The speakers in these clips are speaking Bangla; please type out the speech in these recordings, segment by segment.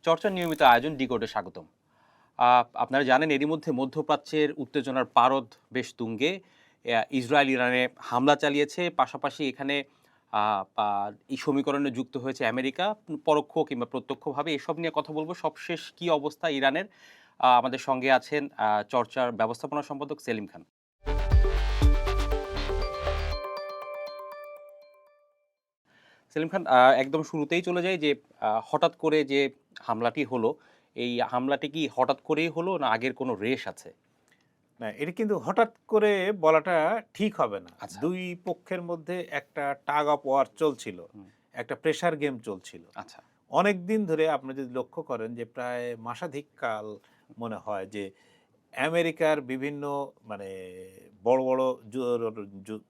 চর্চার নিয়মিত আয়োজন ডিকোডে স্বাগতম। আপনারা জানেন এরই মধ্যে মধ্যপ্রাচ্যের উত্তেজনার পারদ বেশ তুঙ্গে। ইসরায়েল ইরানে হামলা চালিয়েছে, পাশাপাশি এখানে এই সমীকরণে যুক্ত হয়েছে আমেরিকা, পরোক্ষ কিংবা প্রত্যক্ষভাবে। এসব নিয়ে কথা বলবো। সবশেষ কি অবস্থা ইরানের, আমাদের সঙ্গে আছেন চর্চার ব্যবস্থাপনা সম্পাদক সেলিম খান। সেলিম খান, একদম শুরুতেই চলে যাই যে হঠাৎ করে যে হামলাটি হলো, এই হামলাটি কি হঠাৎ করেই হলো না আগের কোনো রেশ আছে? না, এটা কিন্তু হঠাৎ করে বলাটা ঠিক হবে না। আচ্ছা। দুই পক্ষের মধ্যে একটা টাগ অফ ওয়ার চলছিল। হুম। একটা প্রেশার গেম চলছিল। আচ্ছা। অনেকদিন ধরে আপনি যদি লক্ষ্য করেন যে প্রায় মাসাধিক কাল মনে হয় যে আমেরিকার বিভিন্ন মানে বড়, বড়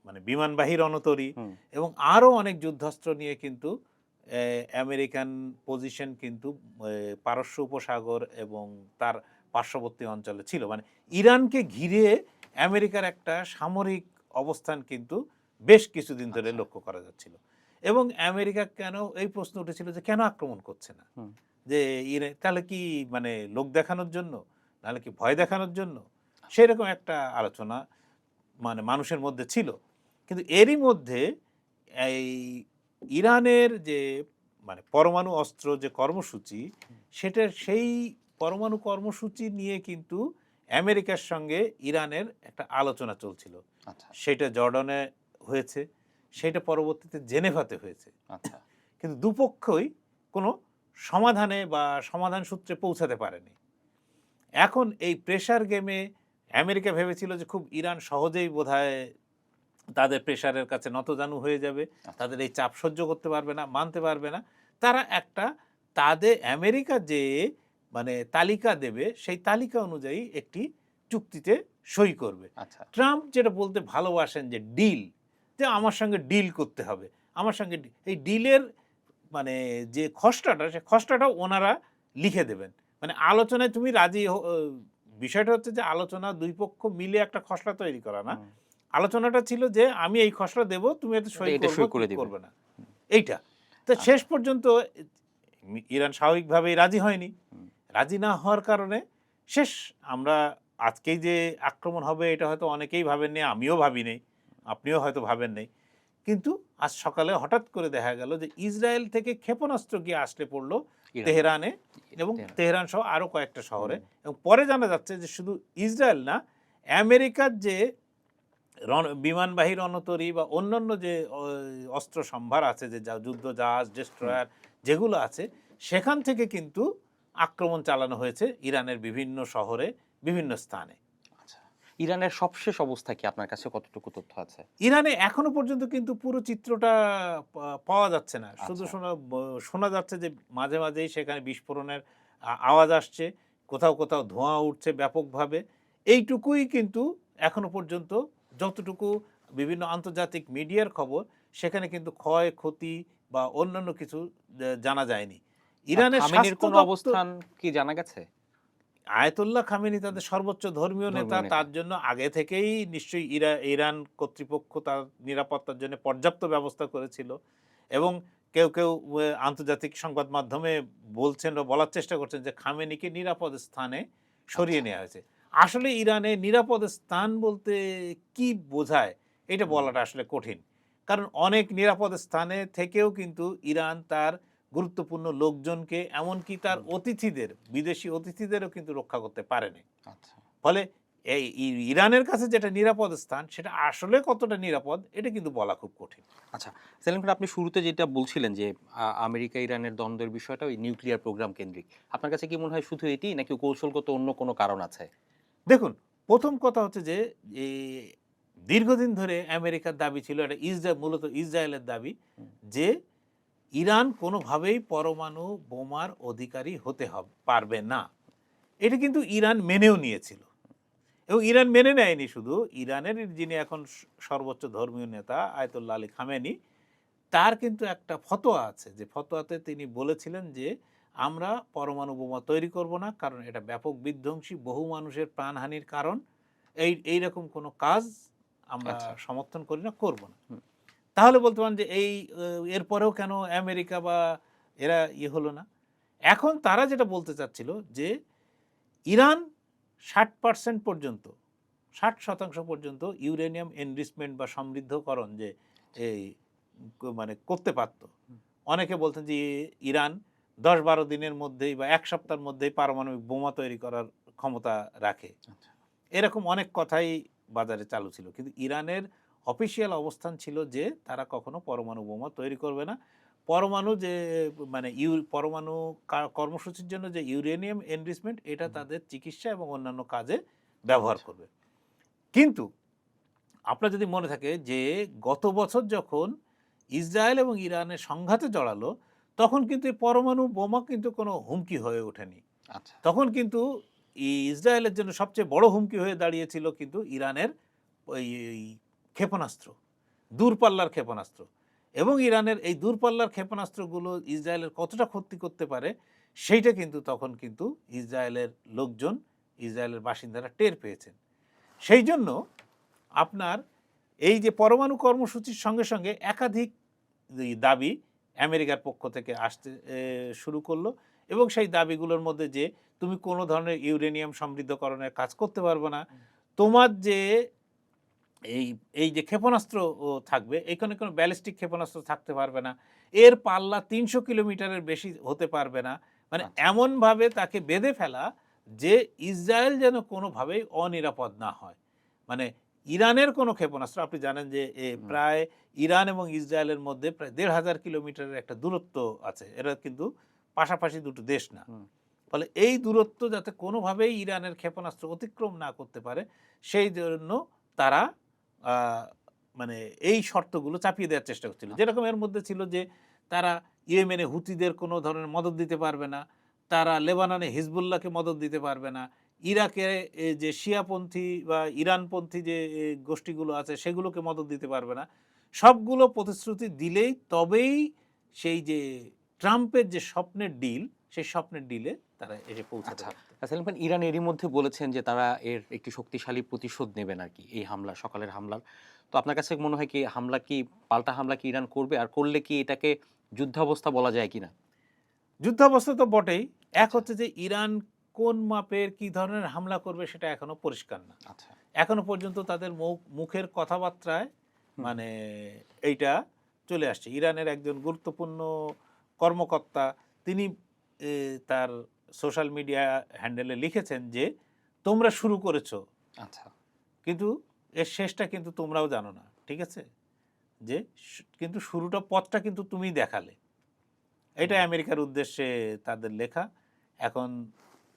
মানে বিমানবাহী রণতরী হুম। এবং আরো অনেক যুদ্ধাস্ত্র নিয়ে কিন্তু আমেরিকান পজিশন কিন্তু পারস্য উপসাগর এবং তার পার্শ্ববর্তী অঞ্চলে ছিল। মানে ইরানকে ঘিরে আমেরিকার একটা সামরিক অবস্থান কিন্তু বেশ কিছুদিন ধরে আচ্ছা। লক্ষ্য করা যাচ্ছিল। এবং আমেরিকা কেন এই প্রশ্ন উঠেছিল যে কেন আক্রমণ করছে না? হুম। যে তাহলে কি মানে লোক দেখানোর জন্য? নাহলে কি ভয় দেখানোর জন্য? আচ্ছা। সেরকম একটা আলোচনা মানে মানুষের মধ্যে ছিল। কিন্তু এরই মধ্যে এই ইরানের যে মানে পরমাণু অস্ত্র যে কর্মসূচি, সেটার সেই পরমাণু কর্মসূচি নিয়ে কিন্তু আমেরিকার সঙ্গে ইরানের একটা আলোচনা চলছিল। আচ্ছা। সেটা জর্ডনে হয়েছে, সেটা পরবর্তীতে জেনেভাতে হয়েছে। আচ্ছা। কিন্তু দুপক্ষই কোনো সমাধানে বা সমাধান সূত্রে পৌঁছাতে পারেনি। এখন এই প্রেশার গেমে আমেরিকা ভেবেছিল যে খুব ইরান সহজেই বোধহয় তাদের প্রেশারের কাছে নতজানু হয়ে যাবে। আচ্ছা। তাদের এই চাপ সহ্য করতে পারবে না, মানতে পারবে না। তারা একটা আমেরিকা যে মানে তালিকা দেবে, সেই তালিকা অনুযায়ী একটি চুক্তিতে সই করবে। আচ্ছা। ট্রাম্প যেটা বলতে ভালোবাসেন যে ডিল, যে আমার সঙ্গে ডিল করতে হবে। আমার সঙ্গে এই ডিলের মানে যে খসড়াটা, সে খসড়াটাও ওনারা লিখে দেবেন। মানে আলোচনায় তুমি রাজি বিষয়টা হচ্ছে যে আলোচনা ২ পক্ষ মিলে একটা খসড়া তৈরি করা না। হুম। আলোচনাটা ছিল যে আমি এই খসড়া দেব, তুমি এতে সই এটা করবা সই কি করে দিবে। করবে না। এইটা। তো শেষ আচ্ছা। পর্যন্ত ইরান স্বাভাবিকভাবেই রাজি হয়নি। হুম। রাজি না হওয়ার কারণে শেষ আমরা আজকেই যে আক্রমণ হবে এটা হয়তো অনেকেই ভাবেননি, আমিও ভাবি নাই, আপনিও হয়তো ভাবেন নাই। কিন্তু আজ সকালে হঠাৎ করে দেখা গেল যে ইসরায়েল থেকে ক্ষেপণাস্ত্র গিয়ে আসলে পড়ল ইরানে। তেহরানে এবং তেহরান। তেহরান সহ আরও কয়েকটা শহরে। হুম। এবং পরে জানা যাচ্ছে যে শুধু ইসরায়েল না, আমেরিকার যে বিমানবাহী রণতরী বা অন্যান্য যে অস্ত্র সম্ভার আছে, যে যুদ্ধ জাহাজ, হুম। ডেস্ট্রয়ার যেগুলো আছে, সেখান থেকে কিন্তু আক্রমণ চালানো হয়েছে ইরানের বিভিন্ন শহরে, বিভিন্ন স্থানে। আচ্ছা। ইরানের সবশেষ অবস্থা কি আপনার কাছে কতটুকু তথ্য আছে? ইরানে এখনো পর্যন্ত কিন্তু পুরো চিত্রটা পাওয়া যাচ্ছে না। শুধু আচ্ছা। শোনা যাচ্ছে যে মাঝে, মাঝেই সেখানে বিস্ফোরণের আওয়াজ আসছে। কোথাও, কোথাও ধোঁয়া উঠছে ব্যাপকভাবে। এইটুকুই কিন্তু এখনো পর্যন্ত যতটুকু বিভিন্ন আন্তর্জাতিক মিডিয়ার খবর, সেখানে কিন্তু ক্ষয়ক্ষতি বা অন্যান্য কিছু জানা যায়নি। ইরানের খামেনির স্বাস্থ্য কোনো দপ্তর অবস্থান কি জানা গেছে? আয়াতুল্লাহ খামেনি তাদের সর্বোচ্চ ধর্মীয় নেতা। ধর্মীয় নেতা। তার জন্য আগে থেকেই নিশ্চয়ই ইরান কর্তৃপক্ষ তার নিরাপত্তার জন্য পর্যাপ্ত ব্যবস্থা করেছিল। এবং কেউ, কেউ আন্তর্জাতিক সংবাদ মাধ্যমে বলছেন বা বলার চেষ্টা করছেন যে খামেনিকে নিরাপদ স্থানে সরিয়ে আচ্ছা। নেওয়া হয়েছে। আসলে ইরানে নিরাপদ স্থান বলতে কি বোঝায়? এটা হুম। বলাটা আসলে কঠিন। কারণ অনেক নিরাপদ স্থানে থেকেও কিন্তু ইরান তার গুরুত্বপূর্ণ লোকজনকে, এমনকি তার হুম। অতিথিদের, বিদেশি অতিথিদেরও কিন্তু রক্ষা করতে পারেনি। আচ্ছা। ফলে এই ইরানের কাছে যেটা নিরাপদ স্থান, সেটা আসলে কতটা নিরাপদ এটা কিন্তু বলা খুব কঠিন। আচ্ছা, সেলিম ভাই, আপনি শুরুতে যেটা বলছিলেন যে আমেরিকা ইরানের দ্বন্দ্বের বিষয়টা ওই নিউক্লিয়ার প্রোগ্রাম কেন্দ্রিক। আপনার কাছে কি মনে হয় শুধু এটিই নাকি কৌশলগত অন্য কোনো কারণ আছে? দেখুন, ১ম কথা হচ্ছে যে এই দীর্ঘদিন ধরে আমেরিকার দাবি ছিল, এটা মূলত ইসরায়েলের দাবি হুম। যে ইরান কোনোভাবেই পরমাণু বোমার অধিকারী হতে পারবে না। এটা কিন্তু ইরান মেনেও নিয়েছিল। এবং ইরান মেনে নেয়নি শুধু, ইরানের যিনি এখন সর্বোচ্চ ধর্মীয় নেতা আয়াতুল্লাহ আলী খামেনি, তার কিন্তু একটা ফতোয়া আছে, যে ফতোয়াতে তিনি বলেছিলেন যে আমরা পরমাণু বোমা তৈরি করব না, কারণ এটা ব্যাপক বিধ্বংসী, বহু মানুষের প্রাণহানির কারণ। এইরকম কোনো কাজ আমরা আচ্ছা। সমর্থন করি না, করব না। হুম। তাহলে বলতে পারেন যে এরপরেও কেন আমেরিকা বা এরা হলো না? এখন তারা যেটা বলতে চাচ্ছিল যে ইরান 60% পর্যন্ত 60% পর্যন্ত ইউরেনিয়াম এনরিচমেন্ট বা সমৃদ্ধকরণ যে এই মানে করতে পারত। অনেকে বলতেন যে ইরান 10-12 দিনের মধ্যেই বা এক সপ্তাহের মধ্যেই পারমাণবিক বোমা তৈরি করার ক্ষমতা রাখে। আচ্ছা। এরকম অনেক কথাই বাজারে চালু ছিল, কিন্তু ইরানের অফিসিয়াল অবস্থান ছিল যে তারা কখনো পরমাণু বোমা তৈরি করবে না। পরমাণু যে মানে পরমাণু কর্মসূচির জন্য যে ইউরেনিয়াম এনরিচমেন্ট এটা তাদের চিকিৎসা এবং অন্যান্য কাজে ব্যবহার করবে। কিন্তু আপনার যদি মনে থাকে যে গত বছর যখন ইসরায়েল এবং ইরানের সংঘাতে জড়ালো, তখন কিন্তু এই পরমাণু বোমা কিন্তু কোনো হুমকি হয়ে ওঠেনি। আচ্ছা। তখন কিন্তু ইসরায়েলের জন্য সবচেয়ে বড় হুমকি হয়ে দাঁড়িয়েছিল কিন্তু ইরানের ওই ওই ক্ষেপণাস্ত্র, দূরপাল্লার ক্ষেপণাস্ত্র। এবং ইরানের এই দূরপাল্লার ক্ষেপণাস্ত্রগুলো ইসরায়েলের কতটা ক্ষতি করতে পারে সেইটা কিন্তু তখন কিন্তু ইসরায়েলের লোকজন, ইসরায়েলের বাসিন্দারা টের পেয়েছেন। সেই জন্য আপনার এই যে পরমাণু কর্মসূচির সঙ্গে সঙ্গে একাধিক দাবি আমেরিকার পক্ষ থেকে আসতে শুরু করলো, এবং সেই দাবিগুলোর মধ্যে যে তুমি কোনো ধরনের ইউরেনিয়াম সমৃদ্ধকরণের কাজ করতে পারবে না, তোমার যে এই এই যে ক্ষেপণাস্ত্র থাকবে, এখানে কোনো ব্যালিস্টিক ক্ষেপণাস্ত্র থাকতে পারবে না, এর পাল্লা 300 কিলোমিটারের বেশি হতে পারবে না। মানে আচ্ছা। এমনভাবে তাকে বেঁধে ফেলা যে ইসরায়েল যেন কোনোভাবেই অনিরাপদ না হয়। মানে ইরানের কোনো ক্ষেপণাস্ত্র, আপনি জানেন যে হুম, প্রায় ইরান এবং ইসরায়েলের মধ্যে প্রায় 1,500 কিলোমিটারের একটা দূরত্ব আছে। এরা কিন্তু পাশাপাশি দুটো দেশ না। হুম। ফলে এই দূরত্ব যাতে কোনোভাবেই ইরানের ক্ষেপণাস্ত্র অতিক্রম না করতে পারে, সেই জন্য তারা আ মানে এই শর্তগুলো চাপিয়ে দেওয়ার চেষ্টা করছিল। আচ্ছা। যেরকম এর মধ্যে ছিল যে তারা ইয়েমেনে হুতিদের কোনো ধরনের মদদ দিতে পারবে না, তারা লেবাননে হিজবুল্লাহকে মদদ দিতে পারবে না, ইরাকে যে শিয়াপন্থী বা ইরানপন্থী যে গোষ্ঠীগুলো আছে সেগুলোকে মদদ দিতে পারবে না। সবগুলো প্রতিশ্রুতি দিলেই তবেই সেই যে ট্রাম্পের যে স্বপ্নের ডিল, সেই স্বপ্নের ডিলে তারা এসে পৌঁছাতে আচ্ছা। পারত। সেলিম খান, ইরান এরই মধ্যে বলেছেন যে তারা এর একটি শক্তিশালী প্রতিশোধ নেবেন আরকি এই হামলা, সকালের হামলার। তো আপনার কাছে মনে হয় কি হামলা কি পাল্টা হামলা কি ইরান করবে? আর করলে কি এটাকে যুদ্ধাবস্থা বলা যায় কিনা? যুদ্ধাবস্থা তো বটেই। এক আচ্ছা, হচ্ছে যে ইরান কোন মাপের কি ধরনের হামলা করবে সেটা এখনো পরিষ্কার না। আচ্ছা। এখনো পর্যন্ত তাদের মুখের কথাবার্তায় হুম, মানে এইটা চলে আসছে। ইরানের একজন গুরুত্বপূর্ণ কর্মকর্তা তিনি এ তার সোশ্যাল মিডিয়া হ্যান্ডেলে লিখেছেন যে, "তোমরা শুরু করেছো, আচ্ছা। কিন্তু এর শেষটা কিন্তু তোমরাও জানো না।" ঠিক আছে? যে কিন্তু শুরুটা পথটা কিন্তু তুমিই দেখালে। এটা হুম, আমেরিকার উদ্দেশ্যে তাদের লেখা। এখন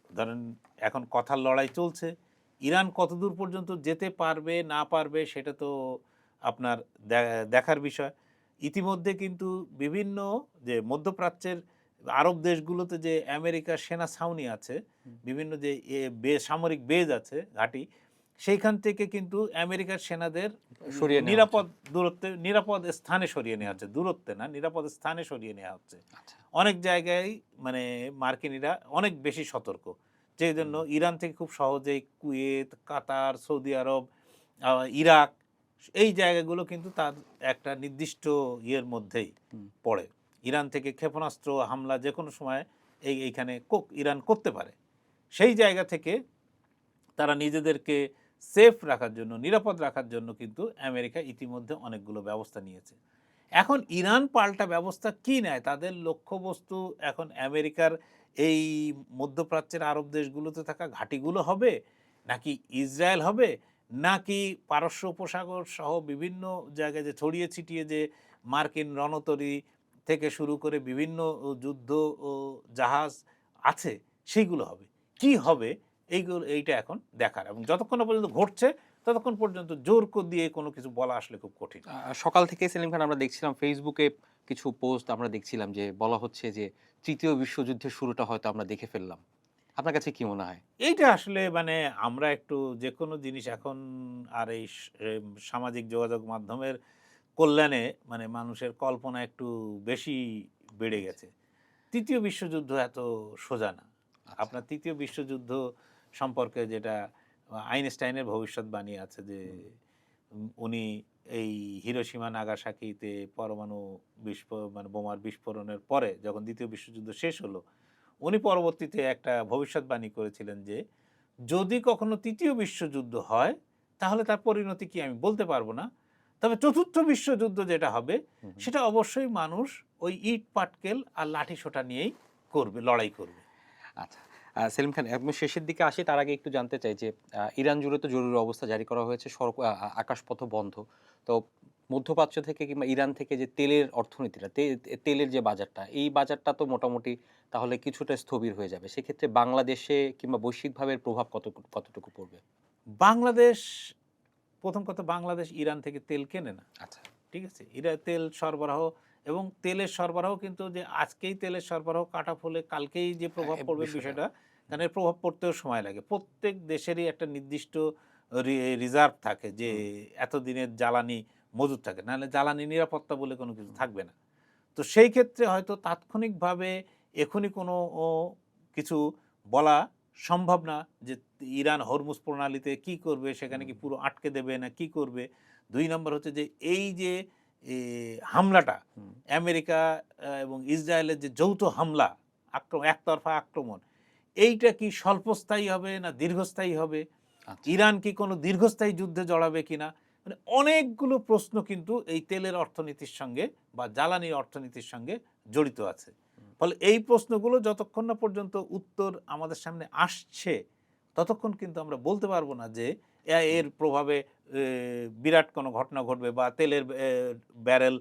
ধরেন এখন কথার লড়াই চলছে। ইরান কতদূর পর্যন্ত যেতে পারবে না পারবে সেটা তো আপনার দেখার বিষয়। ইতিমধ্যে কিন্তু বিভিন্ন যে মধ্যপ্রাচ্যের আরব দেশগুলোতে যে আমেরিকার সেনা ছাউনি আছে, হুম। বিভিন্ন যে সামরিক বেজ আছে, ঘাঁটি, সেইখান থেকে কিন্তু আমেরিকার সেনাদের সরিয়ে নেওয়া হচ্ছে। নিরাপদ দূরত্বে, নিরাপদ স্থানে সরিয়ে নেওয়া হুম, হচ্ছে। দূরত্বে না, নিরাপদ স্থানে সরিয়ে নেওয়া হচ্ছে। আচ্ছা। অনেক জায়গায় মানে মার্কিনিরা অনেক বেশি সতর্ক। যেজন্য হুম, ইরান থেকে খুব সহজেই কুয়েত, কাতার, সৌদি আরব, ইরাক, এই জায়গাগুলো কিন্তু তার একটা নির্দিষ্ট ইয়ের মধ্যেই হুম। পড়ে। ইরান থেকে ক্ষেপণাস্ত্র হামলা যেকোনো সময় এইখানে ইরান করতে পারে। সেই জায়গা থেকে তারা নিজেদেরকে সেফ রাখার জন্য, নিরাপদ রাখার জন্য কিন্তু আমেরিকা ইতিমধ্যে অনেকগুলো ব্যবস্থা নিয়েছে। এখন ইরান পাল্টা ব্যবস্থা কি নেয়? তাদের লক্ষ্যবস্তু এখন আমেরিকার এই মধ্যপ্রাচ্যের আরব দেশগুলোতে থাকা ঘাঁটিগুলো হবে? নাকি ইসরায়েল হবে? নাকি পারস্য উপসাগর সহ বিভিন্ন জায়গায় যে ছড়িয়ে ছিটিয়ে যে মার্কিন রণতরী থেকে শুরু করে বিভিন্ন যুদ্ধ ও জাহাজ আছে, সেইগুলো হবে? কি আচ্ছা। হবে? এইটা এখন দেখার, এবং যতক্ষণ না পর্যন্ত ঘটছে ততক্ষণ পর্যন্ত জোর দিয়ে কোনো কিছু বলা আসলে খুব কঠিন। সকাল থেকে সেলিম খান আমরা দেখছিলাম ফেসবুকে কিছু পোস্ট আমরা দেখছিলাম যে বলা হচ্ছে যে ৩য় বিশ্বযুদ্ধের শুরুটা হয়তো আমরা দেখে ফেললাম। আপনার কাছে কি মনে হয়? এইটা আসলে মানে আমরা একটু যেকোনো জিনিস এখন আর এই সামাজিক যোগাযোগ মাধ্যমের কল্যাণে মানে মানুষের কল্পনা একটু বেশি বেড়ে আচ্ছা, গেছে। ৩য় বিশ্বযুদ্ধ এত সোজা না। আচ্ছা। আপনার ৩য় বিশ্বযুদ্ধ সম্পর্কে যেটা আইনস্টাইনের ভবিষ্যৎবাণী আছে যে হুম, উনি এই হিরোশিমা নাগাসাকিতে পরমাণু মানে বোমার বিস্ফোরণের পরে যখন ২য় বিশ্বযুদ্ধ শেষ হলো, উনি পরবর্তীতে একটা ভবিষ্যৎবাণী করেছিলেন যে যদি কখনো তৃতীয় বিশ্বযুদ্ধ হয় তাহলে তার পরিণতি কি আমি বলতে পারবো না, তবে চতুর্থ বিশ্বযুদ্ধ যেটা হবে সেটা অবশ্যই মানুষ ওই ইট পাটকেল আর লাঠিসোঁটা নিয়েই করবে, লড়াই করবে। আচ্ছা, সেলিম খান, একদম শেষের দিকে আসি, তার আগে একটু জানতে চাই যে ইরান জুড়ে তো জরুরি অবস্থা জারি করা হয়েছে, সড়ক আকাশপথ বন্ধ। তো মধ্যপ্রাচ্য থেকে কিংবা ইরান থেকে যে তেলের অর্থনীতিটা, তেলের যে বাজারটা, এই বাজারটা তো মোটামুটি তাহলে কিছুটা স্থবির হয়ে যাবে। সেক্ষেত্রে বাংলাদেশে কিংবা বৈশ্বিকভাবে এর প্রভাব কতটুকু পড়বে? বাংলাদেশ, প্রথম কথা, বাংলাদেশ ইরান থেকে তেল কেনে না, আচ্ছা, ঠিক আছে? এরা তেল সরবরাহ, এবং তেলের সরবরাহ কিন্তু যে আজকেই তেলের সরবরাহ কাটা ফলে কালকেই যে প্রভাব পড়বে বিষয়টা, কারণ এর প্রভাব পড়তেও সময় লাগে। প্রত্যেক দেশেরই একটা নির্দিষ্ট রিজার্ভ থাকে যে এতদিনের জ্বালানি মজুদ থাকে, নাহলে জ্বালানি নিরাপত্তা বলে কোনো কিছু থাকবে না। তো সেই ক্ষেত্রে হয়তো তাৎক্ষণিকভাবে এখনই কোনো কিছু বলা সম্ভব না যে ইরান হরমুজ প্রণালীতে কি করবে, সেখানে কি পুরো আটকে দেবে না কি করবে। ২ নম্বর হচ্ছে যে এই যে হামলাটা আমেরিকা এবং ইসরায়েলের যে যৌথ হামলা, একতরফা আক্রমণ, এইটা কি স্বল্পস্থায়ী হবে না দীর্ঘস্থায়ী হবে? আচ্ছা। ইরান কি কোনো দীর্ঘস্থায়ী যুদ্ধে জড়াবে কিনা? মানে অনেকগুলো প্রশ্ন কিন্তু এই তেলের অর্থনীতির সঙ্গে বা জ্বালানির অর্থনীতির সঙ্গে জড়িত আছে। ফলে এই প্রশ্নগুলো যতক্ষণ না পর্যন্ত উত্তর আমাদের সামনে আসছে, ততক্ষণ কিন্তু আমরা বলতে পারবো না যে এর প্রভাবে বিরাট কোনো ঘটনা ঘটবে বা তেলের ব্যারেল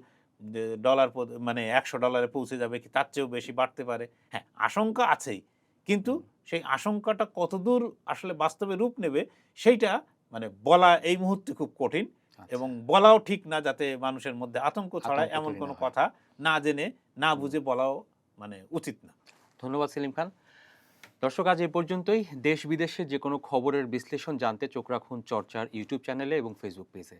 ডলার মানে $১০০ পৌঁছে যাবে কি তার চেয়েও বেশি বাড়তে পারে। হ্যাঁ, আশঙ্কা আছেই। কিন্তু সেই আশঙ্কাটা কতদূর আসলে বাস্তবে রূপ নেবে সেইটা মানে বলা এই মুহূর্তে খুব কঠিন, আচ্ছা। এবং বলাও ঠিক না যাতে মানুষের মধ্যে আতঙ্ক ছড়ায় আতঙ্ক এমন তৈরি কোনো না হয়। কথা না জেনে না বুঝে বলাও মানে উচিত না। ধন্যবাদ সেলিম খান। দর্শক, আজ এই পর্যন্তই। দেশ বিদেশে যে কোনো খবরের বিশ্লেষণ জানতে চোখ রাখুন চর্চার ইউটিউব চ্যানেলে এবং ফেসবুক পেজে।